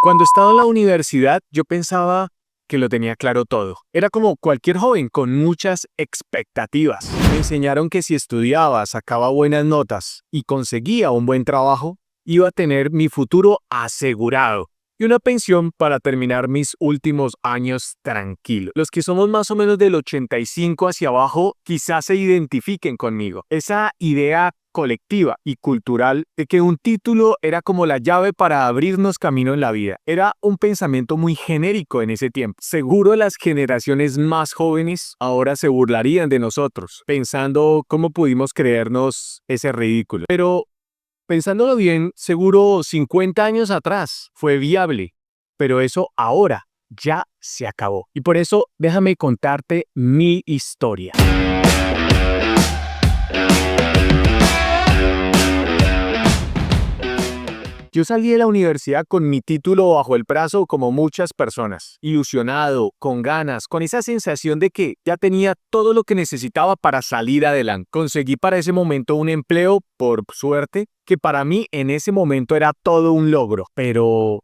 Cuando estaba en la universidad, yo pensaba que lo tenía claro todo. Era como cualquier joven con muchas expectativas. Me enseñaron que si estudiaba, sacaba buenas notas y conseguía un buen trabajo, iba a tener mi futuro asegurado y una pensión para terminar mis últimos años tranquilo. Los que somos más o menos del 85 hacia abajo quizás se identifiquen conmigo. Esa idea colectiva y cultural de que un título era como la llave para abrirnos camino en la vida. Era un pensamiento muy genérico en ese tiempo. Seguro las generaciones más jóvenes ahora se burlarían de nosotros, pensando cómo pudimos creernos ese ridículo. Pero pensándolo bien, seguro 50 años atrás fue viable, pero eso ahora ya se acabó. Y por eso déjame contarte mi historia. Yo salí de la universidad con mi título bajo el brazo como muchas personas, ilusionado, con ganas, con esa sensación de que ya tenía todo lo que necesitaba para salir adelante. Conseguí para ese momento un empleo, por suerte, que para mí en ese momento era todo un logro, pero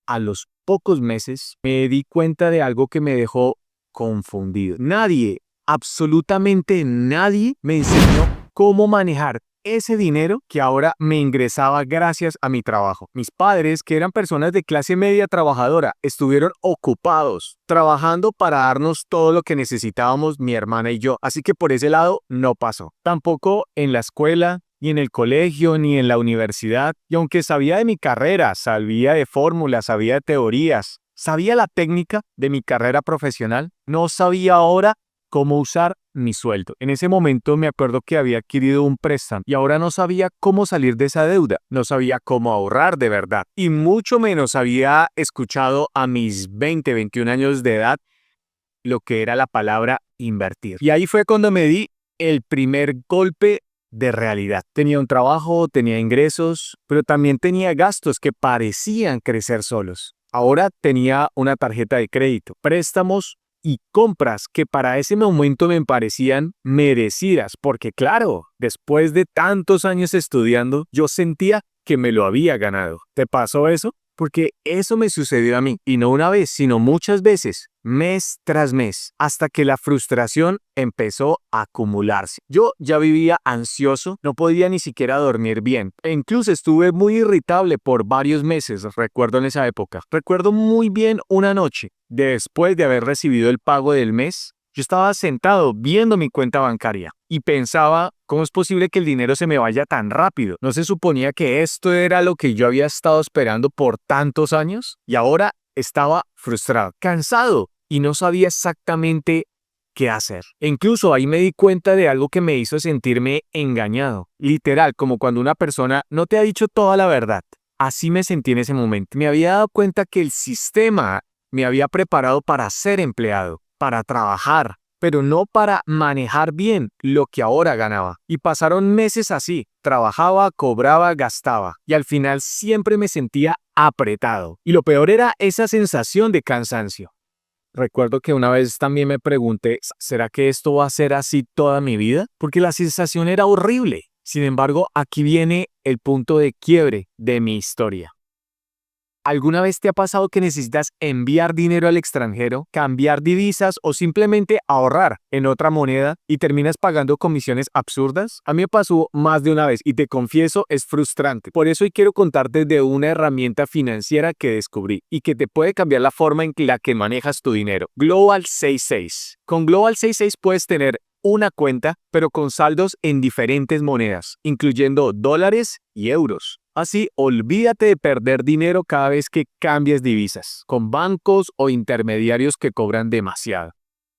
a los pocos meses me di cuenta de algo que me dejó confundido. Nadie, absolutamente nadie, me enseñó cómo manejar ese dinero que ahora me ingresaba gracias a mi trabajo. Mis padres, que eran personas de clase media trabajadora, estuvieron ocupados trabajando para darnos todo lo que necesitábamos mi hermana y yo. Así que por ese lado no pasó. Tampoco en la escuela, ni en el colegio, ni en la universidad. Y aunque sabía de mi carrera, sabía de fórmulas, sabía de teorías, sabía la técnica de mi carrera profesional, no sabía ahora cómo usar mi sueldo. En ese momento me acuerdo que había adquirido un préstamo y ahora no sabía cómo salir de esa deuda, no sabía cómo ahorrar de verdad y mucho menos había escuchado a mis 21 años de edad lo que era la palabra invertir. Y ahí fue cuando me di el primer golpe de realidad. Tenía un trabajo, tenía ingresos, pero también tenía gastos que parecían crecer solos. Ahora tenía una tarjeta de crédito, préstamos y compras que para ese momento me parecían merecidas, porque claro, después de tantos años estudiando, yo sentía que me lo había ganado. ¿Te pasó eso? Porque eso me sucedió a mí, y no una vez, sino muchas veces, mes tras mes, hasta que la frustración empezó a acumularse. Yo ya vivía ansioso, no podía ni siquiera dormir bien, e incluso estuve muy irritable por varios meses, recuerdo en esa época. Recuerdo muy bien una noche, después de haber recibido el pago del mes, yo estaba sentado viendo mi cuenta bancaria y pensaba, ¿cómo es posible que el dinero se me vaya tan rápido? ¿No se suponía que esto era lo que yo había estado esperando por tantos años? Y ahora estaba frustrado, cansado y no sabía exactamente qué hacer. E incluso ahí me di cuenta de algo que me hizo sentirme engañado. Literal, como cuando una persona no te ha dicho toda la verdad. Así me sentí en ese momento. Me había dado cuenta que el sistema me había preparado para ser empleado, para trabajar, pero no para manejar bien lo que ahora ganaba. Y pasaron meses así, trabajaba, cobraba, gastaba, y al final siempre me sentía apretado. Y lo peor era esa sensación de cansancio. Recuerdo que una vez también me pregunté, ¿será que esto va a ser así toda mi vida? Porque la sensación era horrible. Sin embargo, aquí viene el punto de quiebre de mi historia. ¿Alguna vez te ha pasado que necesitas enviar dinero al extranjero, cambiar divisas o simplemente ahorrar en otra moneda y terminas pagando comisiones absurdas? A mí me pasó más de una vez y te confieso, es frustrante. Por eso hoy quiero contarte de una herramienta financiera que descubrí y que te puede cambiar la forma en la que manejas tu dinero. Global 66. Con Global 66 puedes tener una cuenta, pero con saldos en diferentes monedas, incluyendo dólares y euros. Así, olvídate de perder dinero cada vez que cambies divisas, con bancos o intermediarios que cobran demasiado.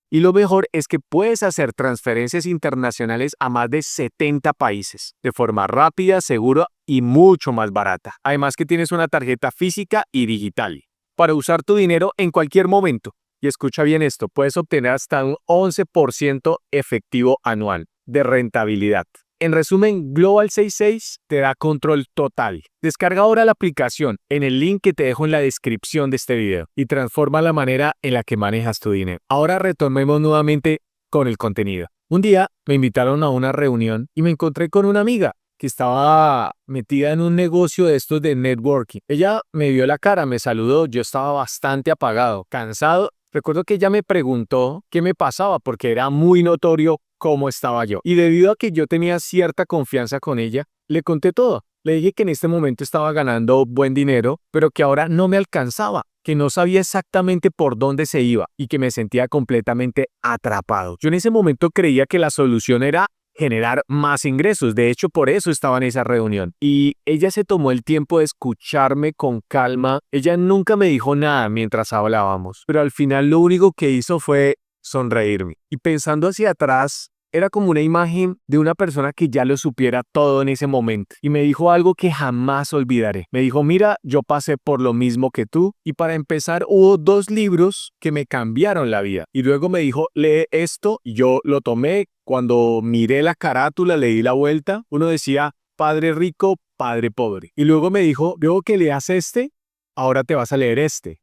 Y lo mejor es que puedes hacer transferencias internacionales a más de 70 países, de forma rápida, segura y mucho más barata. Además que tienes una tarjeta física y digital, para usar tu dinero en cualquier momento. Y escucha bien esto, puedes obtener hasta un 11% efectivo anual de rentabilidad. En resumen, Global 66 te da control total. Descarga ahora la aplicación en el link que te dejo en la descripción de este video y transforma la manera en la que manejas tu dinero. Ahora retomemos nuevamente con el contenido. Un día me invitaron a una reunión y me encontré con una amiga que estaba metida en un negocio de estos de networking. Ella me vio la cara, me saludó, yo estaba bastante apagado, cansado. Recuerdo que ella me preguntó qué me pasaba porque era muy notorio cómo estaba yo. Y debido a que yo tenía cierta confianza con ella, le conté todo. Le dije que en este momento estaba ganando buen dinero, pero que ahora no me alcanzaba, que no sabía exactamente por dónde se iba y que me sentía completamente atrapado. Yo en ese momento creía que la solución era generar más ingresos. De hecho, por eso estaba en esa reunión. Y ella se tomó el tiempo de escucharme con calma. Ella nunca me dijo nada mientras hablábamos, pero al final lo único que hizo fue sonreírme. Y pensando hacia atrás, era como una imagen de una persona que ya lo supiera todo en ese momento. Y me dijo algo que jamás olvidaré. Me dijo, mira, yo pasé por lo mismo que tú. Y para empezar, hubo 2 libros que me cambiaron la vida. Y luego me dijo, lee esto. Y yo lo tomé. Cuando miré la carátula, le di la vuelta. Uno decía, padre rico, padre pobre. Y luego me dijo, luego que leas este, ahora te vas a leer este.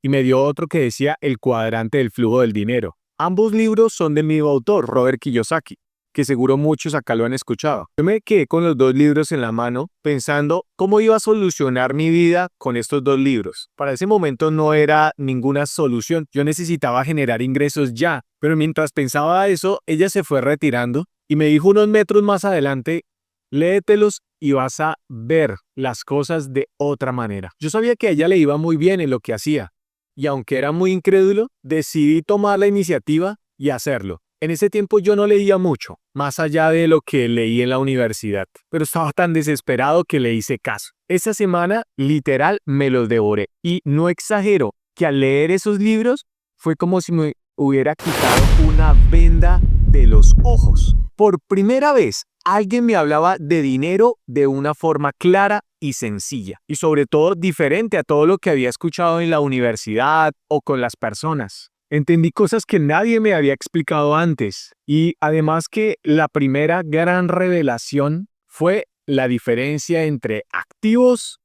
Y me dio otro que decía El cuadrante del flujo del dinero. Ambos libros son del mismo autor, Robert Kiyosaki, que seguro muchos acá lo han escuchado. Yo me quedé con los 2 libros en la mano pensando cómo iba a solucionar mi vida con estos 2 libros. Para ese momento no era ninguna solución, yo necesitaba generar ingresos ya, pero mientras pensaba eso, ella se fue retirando y me dijo unos metros más adelante, léetelos y vas a ver las cosas de otra manera. Yo sabía que a ella le iba muy bien en lo que hacía. Y aunque era muy incrédulo, decidí tomar la iniciativa y hacerlo. En ese tiempo yo no leía mucho, más allá de lo que leí en la universidad, pero estaba tan desesperado que le hice caso. Esa semana, literal, me los devoré. Y no exagero, que al leer esos libros fue como si me hubiera quitado una venda de los ojos. Por primera vez, alguien me hablaba de dinero de una forma clara y sencilla, y sobre todo diferente a todo lo que había escuchado en la universidad o con las personas. Entendí cosas que nadie me había explicado antes, y además que la primera gran revelación fue la diferencia entre activos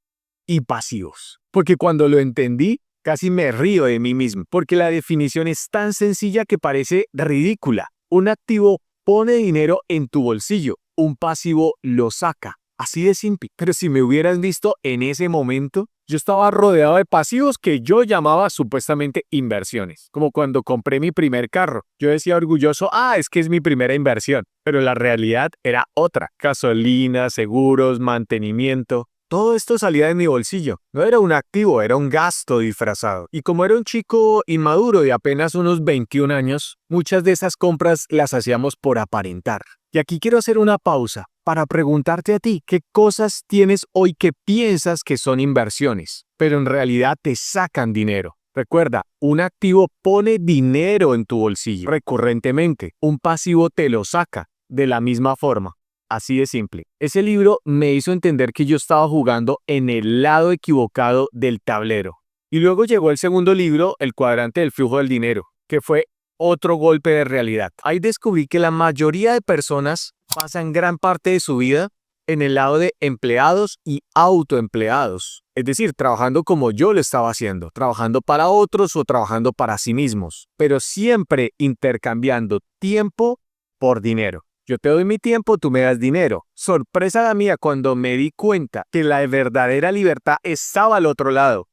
y pasivos. Porque cuando lo entendí, casi me río de mí mismo, porque la definición es tan sencilla que parece ridícula. Un activo pone dinero en tu bolsillo, un pasivo lo saca. Así de simple. Pero si me hubieras visto en ese momento, yo estaba rodeado de pasivos que yo llamaba supuestamente inversiones. Como cuando compré mi primer carro. Yo decía orgulloso, es que es mi primera inversión. Pero la realidad era otra. Gasolina, seguros, mantenimiento. Todo esto salía de mi bolsillo. No era un activo, era un gasto disfrazado. Y como era un chico inmaduro de apenas unos 21 años, muchas de esas compras las hacíamos por aparentar. Y aquí quiero hacer una pausa para preguntarte a ti, ¿qué cosas tienes hoy que piensas que son inversiones, pero en realidad te sacan dinero? Recuerda, un activo pone dinero en tu bolsillo recurrentemente, un pasivo te lo saca de la misma forma. Así de simple. Ese libro me hizo entender que yo estaba jugando en el lado equivocado del tablero. Y luego llegó el segundo libro, El cuadrante del flujo del dinero, que fue otro golpe de realidad. Ahí descubrí que la mayoría de personas pasan gran parte de su vida en el lado de empleados y autoempleados. Es decir, trabajando como yo lo estaba haciendo, trabajando para otros o trabajando para sí mismos, pero siempre intercambiando tiempo por dinero. Yo te doy mi tiempo, tú me das dinero. Sorpresa la mía cuando me di cuenta que la verdadera libertad estaba al otro lado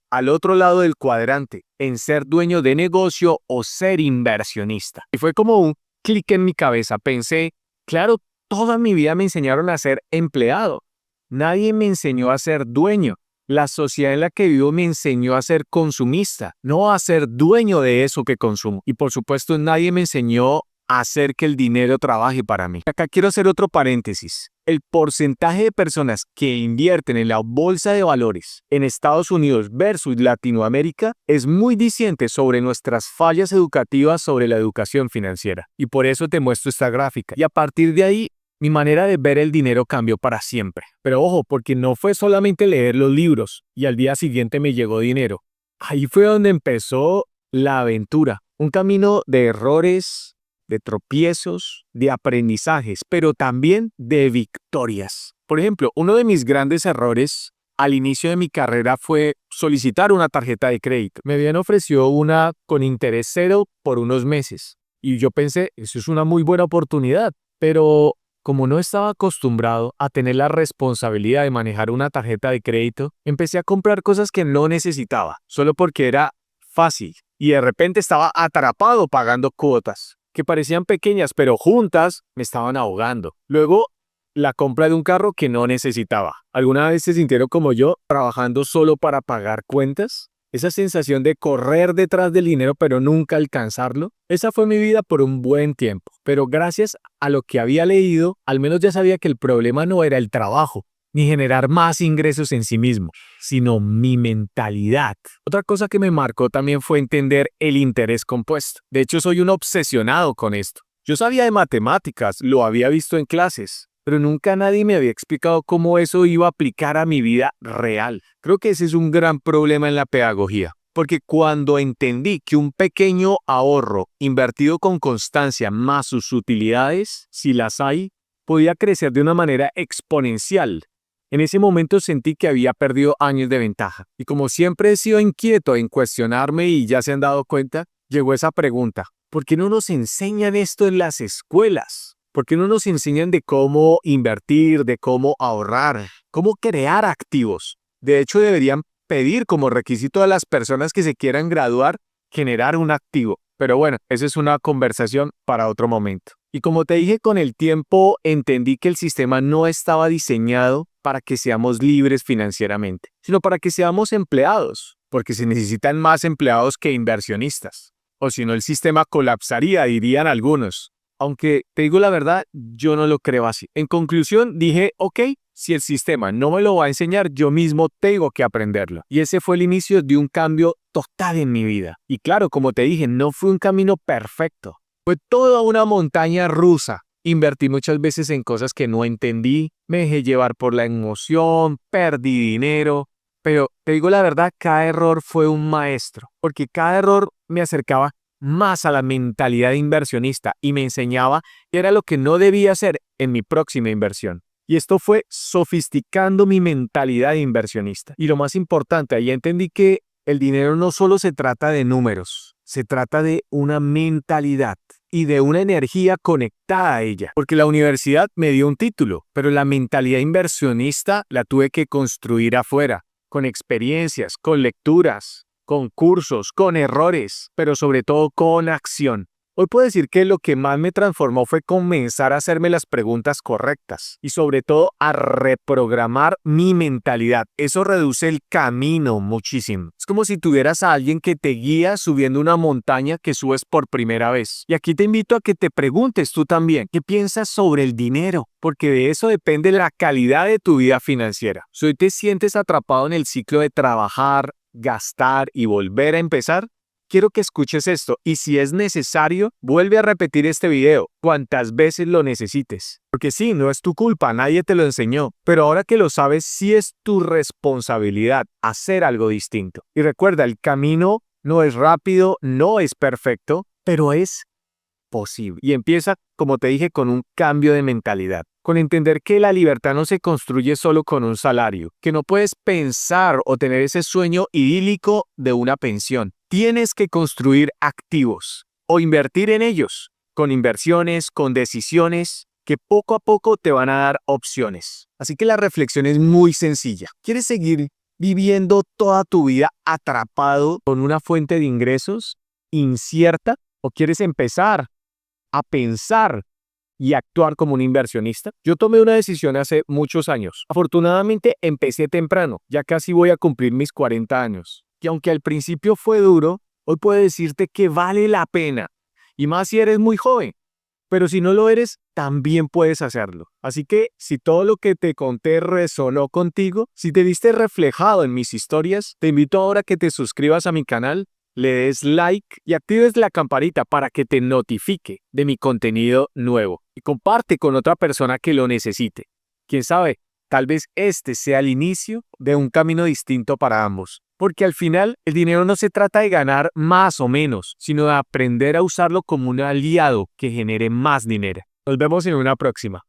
del cuadrante, en ser dueño de negocio o ser inversionista. Y fue como un clic en mi cabeza. Pensé, claro, toda mi vida me enseñaron a ser empleado. Nadie me enseñó a ser dueño. La sociedad en la que vivo me enseñó a ser consumista, no a ser dueño de eso que consumo. Y por supuesto, nadie me enseñó hacer que el dinero trabaje para mí. Acá quiero hacer otro paréntesis. El porcentaje de personas que invierten en la bolsa de valores en Estados Unidos versus Latinoamérica es muy diciente sobre nuestras fallas educativas sobre la educación financiera. Y por eso te muestro esta gráfica. Y a partir de ahí, mi manera de ver el dinero cambió para siempre. Pero ojo, porque no fue solamente leer los libros y al día siguiente me llegó dinero. Ahí fue donde empezó la aventura. Un camino de errores, de tropiezos, de aprendizajes, pero también de victorias. Por ejemplo, uno de mis grandes errores al inicio de mi carrera fue solicitar una tarjeta de crédito. Me habían ofrecido una con interés cero por unos meses. Y yo pensé, eso es una muy buena oportunidad. Pero Como no estaba acostumbrado a tener la responsabilidad de manejar una tarjeta de crédito, empecé a comprar cosas que no necesitaba, solo porque era fácil. Y de repente estaba atrapado pagando cuotas, que parecían pequeñas, pero juntas me estaban ahogando. Luego, la compra de un carro que no necesitaba. ¿Alguna vez se sintieron como yo, trabajando solo para pagar cuentas? Esa sensación de correr detrás del dinero pero nunca alcanzarlo, esa fue mi vida por un buen tiempo. Pero gracias a lo que había leído, al menos ya sabía que el problema no era el trabajo, ni generar más ingresos en sí mismo, sino mi mentalidad. Otra cosa que me marcó también fue entender el interés compuesto. De hecho, soy un obsesionado con esto. Yo sabía de matemáticas, lo había visto en clases, pero nunca nadie me había explicado cómo eso iba a aplicar a mi vida real. Creo que ese es un gran problema en la pedagogía, porque cuando entendí que un pequeño ahorro invertido con constancia más sus utilidades, si las hay, podía crecer de una manera exponencial. En ese momento sentí que había perdido años de ventaja. Y como siempre he sido inquieto en cuestionarme y ya se han dado cuenta, llegó esa pregunta: ¿por qué no nos enseñan esto en las escuelas? ¿Por qué no nos enseñan de cómo invertir, de cómo ahorrar, cómo crear activos? De hecho, deberían pedir como requisito a las personas que se quieran graduar generar un activo. Pero bueno, esa es una conversación para otro momento. Y como te dije, con el tiempo entendí que el sistema no estaba diseñado para que seamos libres financieramente, sino para que seamos empleados, porque se necesitan más empleados que inversionistas. O si no, el sistema colapsaría, dirían algunos. Aunque te digo la verdad, yo no lo creo así. En conclusión, dije, ok, si el sistema no me lo va a enseñar, yo mismo tengo que aprenderlo. Y ese fue el inicio de un cambio total en mi vida. Y claro, como te dije, no fue un camino perfecto. Fue toda una montaña rusa. Invertí muchas veces en cosas que no entendí, me dejé llevar por la emoción, perdí dinero. Pero te digo la verdad, cada error fue un maestro, porque cada error me acercaba más a la mentalidad de inversionista y me enseñaba qué era lo que no debía hacer en mi próxima inversión. Y esto fue sofisticando mi mentalidad de inversionista. Y lo más importante, ahí entendí que el dinero no solo se trata de números, se trata de una mentalidad y de una energía conectada a ella. Porque la universidad me dio un título, pero la mentalidad inversionista la tuve que construir afuera, con experiencias, con lecturas, con cursos, con errores, pero sobre todo con acción. Hoy puedo decir que lo que más me transformó fue comenzar a hacerme las preguntas correctas y sobre todo a reprogramar mi mentalidad. Eso reduce el camino muchísimo. Es como si tuvieras a alguien que te guía subiendo una montaña que subes por primera vez. Y aquí te invito a que te preguntes tú también, ¿qué piensas sobre el dinero? Porque de eso depende la calidad de tu vida financiera. Si hoy te sientes atrapado en el ciclo de trabajar, gastar y volver a empezar, quiero que escuches esto y si es necesario, vuelve a repetir este video cuantas veces lo necesites. Porque sí, no es tu culpa, nadie te lo enseñó, pero ahora que lo sabes, sí es tu responsabilidad hacer algo distinto. Y recuerda, el camino no es rápido, no es perfecto, pero es posible. Y empieza, como te dije, con un cambio de mentalidad, con entender que la libertad no se construye solo con un salario, que no puedes pensar o tener ese sueño idílico de una pensión. Tienes que construir activos o invertir en ellos, con inversiones, con decisiones que poco a poco te van a dar opciones. Así que la reflexión es muy sencilla. ¿Quieres seguir viviendo toda tu vida atrapado con una fuente de ingresos incierta o quieres empezar a pensar y actuar como un inversionista? Yo tomé una decisión hace muchos años. Afortunadamente empecé temprano, ya casi voy a cumplir mis 40 años. Y aunque al principio fue duro, hoy puedo decirte que vale la pena. Y más si eres muy joven. Pero si no lo eres, también puedes hacerlo. Así que si todo lo que te conté resonó contigo, si te viste reflejado en mis historias, te invito ahora a que te suscribas a mi canal, le des like y actives la campanita para que te notifique de mi contenido nuevo. Y comparte con otra persona que lo necesite. Quién sabe, tal vez este sea el inicio de un camino distinto para ambos. Porque al final el dinero no se trata de ganar más o menos, sino de aprender a usarlo como un aliado que genere más dinero. Nos vemos en una próxima.